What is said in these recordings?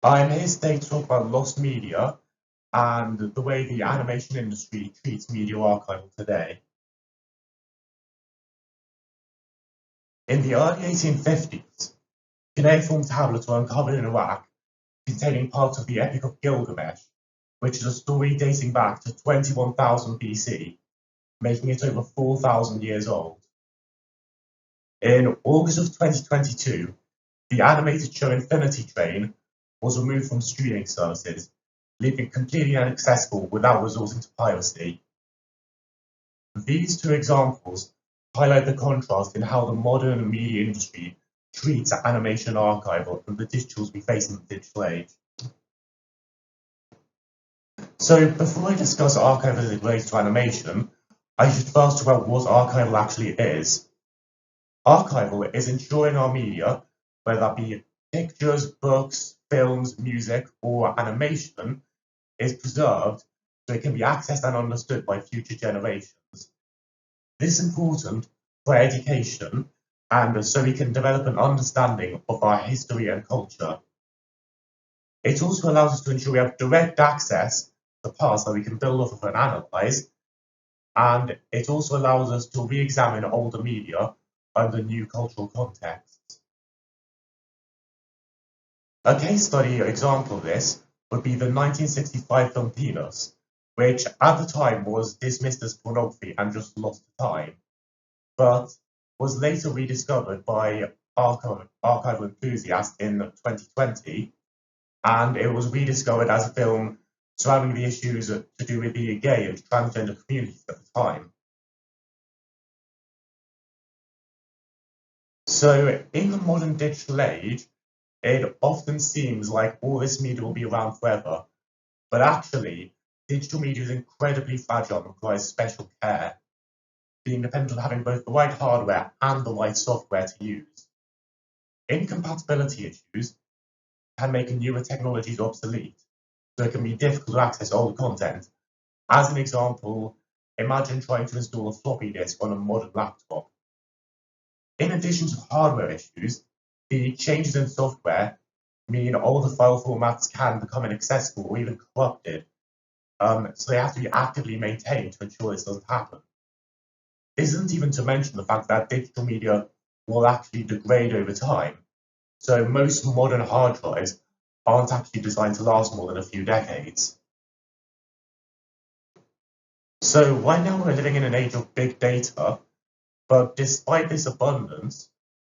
I'm here today to talk about lost media and the way the animation industry treats media archival today. In the early 1850s, cuneiform tablets were uncovered in Iraq containing parts of the Epic of Gilgamesh, which is a story dating back to 21,000 BC, making it over 4,000 years old. In August of 2022, the animated show Infinity Train was removed from streaming services, leaving it completely inaccessible without resorting to piracy. These two examples highlight the contrast in how the modern media industry treats animation archival and the digitals we face in the digital age. So before I discuss archival as it relates to animation, I should first talk about what archival actually is. Archival is ensuring our media, whether that be pictures, books, films, music, or animation, is preserved so it can be accessed and understood by future generations. This is important for education and so we can develop an understanding of our history and culture. It also allows us to ensure we have direct access to the past that we can build off of and analyze, and it also allows us to re-examine older media under new cultural contexts. A case study example of this would be the 1965 film Peanuts, which at the time was dismissed as pornography and just lost to time, but was later rediscovered by archival enthusiasts in 2020, and it was rediscovered as a film surrounding the issues to do with the gay and transgender communities at the time. So in the modern digital age, it often seems like all this media will be around forever, but actually, digital media is incredibly fragile and requires special care, being dependent on having both the right hardware and the right software to use. Incompatibility issues can make newer technologies obsolete, so it can be difficult to access older content. As an example, imagine trying to install a floppy disk on a modern laptop. In addition to hardware issues, the changes in software mean older file formats can become inaccessible or even corrupted, so they have to be actively maintained to ensure this doesn't happen. This isn't even to mention the fact that digital media will actually degrade over time, so most modern hard drives aren't actually designed to last more than a few decades. So right now we're living in an age of big data, but despite this abundance,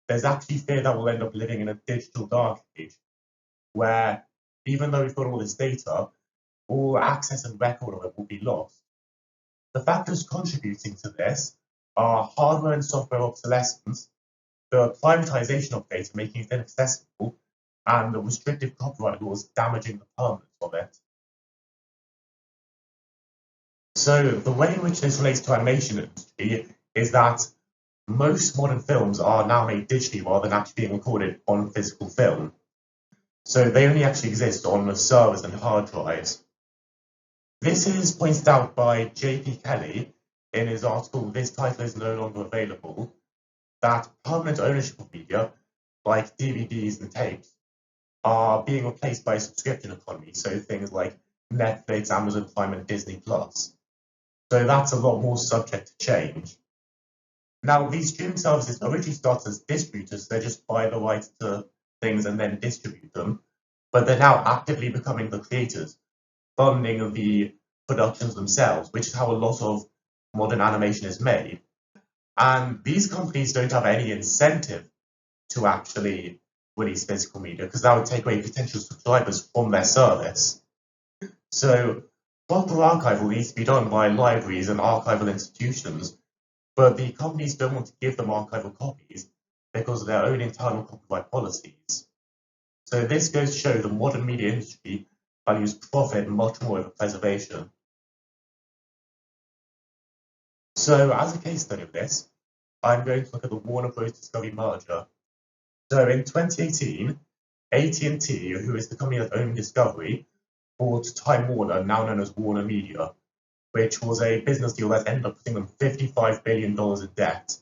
there's actually fear that we'll end up living in a digital dark age, where even though we've got all this data, all access and record of it will be lost. The factors contributing to this are hardware and software obsolescence, the privatization of data making it inaccessible, and the restrictive copyright laws damaging the permanence of it. So the way in which this relates to animation industry is that most modern films are now made digitally rather than actually being recorded on physical film. So they only actually exist on servers and hard drives. This is pointed out by J.P. Kelly in his article, "This Title is No Longer Available," that permanent ownership of media, like DVDs and tapes, are being replaced by a subscription economy, so things like Netflix, Amazon Prime, and Disney Plus. So that's a lot more subject to change. Now, these streaming services originally started as distributors, they just buy the rights to things and then distribute them, but they're now actively becoming the creators, funding the productions themselves, which is how a lot of modern animation is made. And these companies don't have any incentive to actually release physical media because that would take away potential subscribers from their service. So proper archival needs to be done by libraries and archival institutions, but the companies don't want to give them archival copies because of their own internal copyright policies. So this goes to show the modern media industry values profit much more over preservation. So as a case study of this, I'm going to look at the Warner Bros. Discovery Merger. So in 2018, ATT, who is the company that owned Discovery, bought Time Warner, now known as Warner Media, which was a business deal that ended up putting them $55 billion in debt.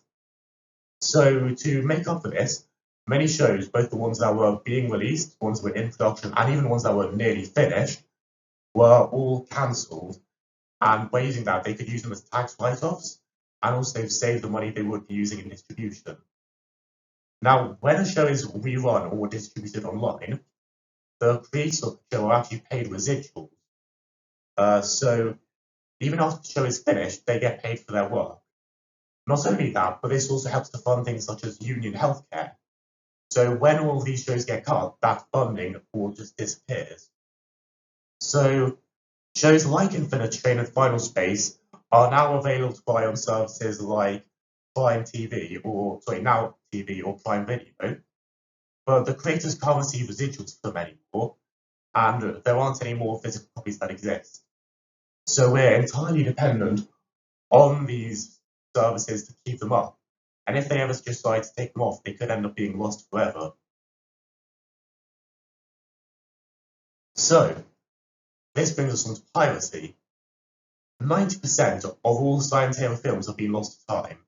So to make up for this, many shows, both the ones that were being released, ones that were in production, and even the ones that were nearly finished, were all cancelled. And by using that, they could use them as tax write-offs and also save the money they would be using in distribution. Now, when a show is rerun or distributed online, the creators of the show are actually paid residuals. So even after the show is finished, they get paid for their work. Not only that, but this also helps to fund things such as union healthcare. So when all of these shows get cut, that funding all just disappears. So shows like Infinite Train and Final Space are now available to buy on services like Prime TV Now TV or Prime Video, but the creators can't receive residuals for them anymore, and there aren't any more physical copies that exist. So we're entirely dependent on these services to keep them up, and if they ever decide to take them off, they could end up being lost forever. So this brings us on to piracy. 90% of all silent era films have been lost to time.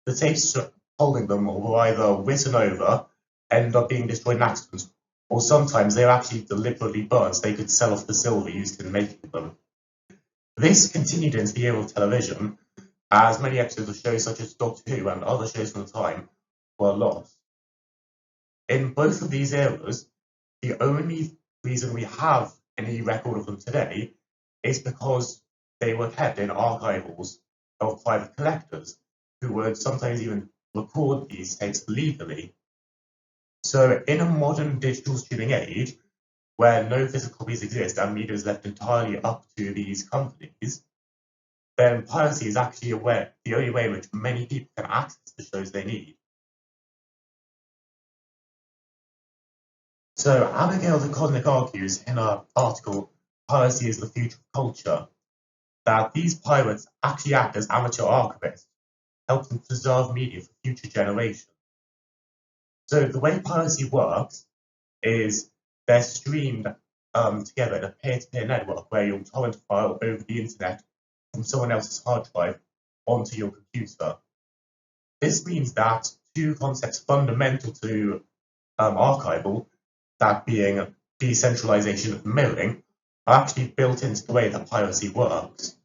The tapes holding them were either written over, end up being destroyed in accident, or sometimes they were actually deliberately burnt so they could sell off the silver used in making them. This continued into the era of television, as many episodes of shows such as Doctor Who and other shows from the time were lost. In both of these eras, the only reason we have any record of them today is because they were kept in archivals of private collectors, who would sometimes even record these tapes legally. So in a modern digital streaming age, where no physical copies exist and media is left entirely up to these companies, then piracy is actually the only way in which many people can access the shows they need. So Abigail de Kodnik argues in her article, Piracy is the Future of Culture, that these pirates actually act as amateur archivists, helping preserve media for future generations. So the way piracy works is they're streamed together in a peer-to-peer network where you'll torrent a file over the internet from someone else's hard drive onto your computer. This means that two concepts fundamental to archival, that being decentralization and mirroring, are actually built into the way that piracy works.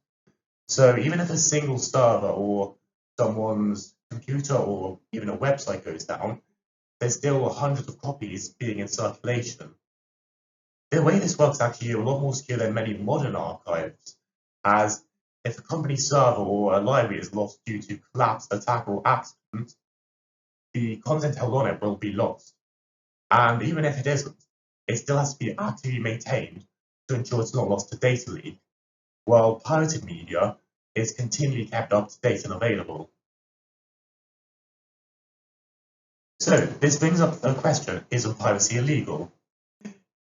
So even if a single server or someone's computer or even a website goes down, there's still hundreds of copies being in circulation. The way this works is actually a lot more secure than many modern archives, as if a company server or a library is lost due to collapse, attack, or accident, the content held on it will be lost. And even if it isn't, it still has to be actively maintained to ensure it's not lost to data leak, while pirated media is continually kept up to date and available. So this brings up the question, isn't piracy illegal?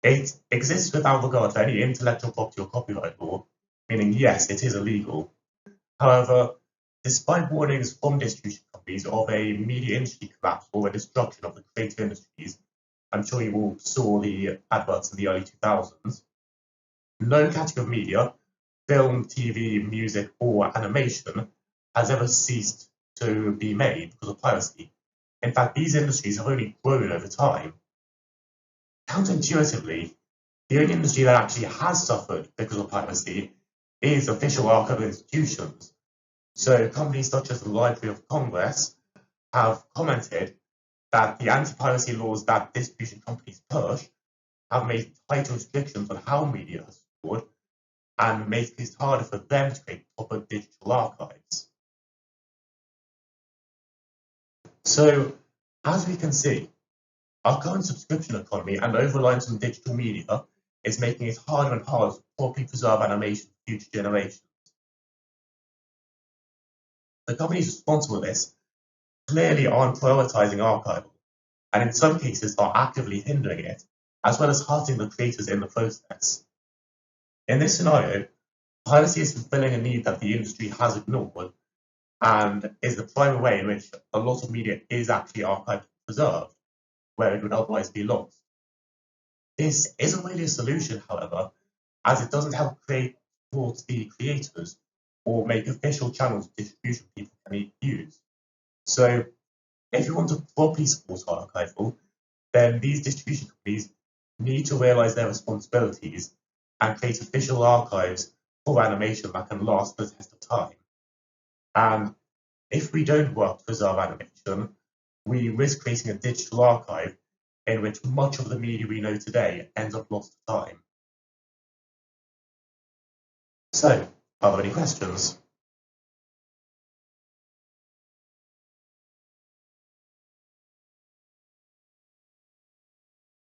It exists without regard to any intellectual property or copyright law, meaning yes, it is illegal. However, despite warnings from distribution companies of a media industry collapse or a destruction of the creative industries, I'm sure you all saw the adverts in the early 2000s, no category of media, film, TV, music, or animation, has ever ceased to be made because of piracy. In fact, these industries have only grown over time. Counterintuitively, the only industry that actually has suffered because of piracy is official archival institutions. So companies such as the Library of Congress have commented that the anti-piracy laws that distribution companies push have made tighter restrictions on how media is stored and make it harder for them to create proper digital archives. So, as we can see, our current subscription economy and over-reliance on digital media is making it harder and harder to properly preserve animation for future generations. The companies responsible for this clearly aren't prioritizing archival, and in some cases are actively hindering it, as well as hurting the creators in the process. In this scenario, piracy is fulfilling a need that the industry has ignored, and is the primary way in which a lot of media is actually archived and preserved, where it would otherwise be lost. This isn't really a solution, however, as it doesn't help support the creators or make official channels of distribution people can use. So, if you want to properly support archival, then these distribution companies need to realise their responsibilities and create official archives for animation that can last the test of time. And if we don't work to preserve animation, we risk creating a digital archive in which much of the media we know today ends up lost to time. So, are there any questions?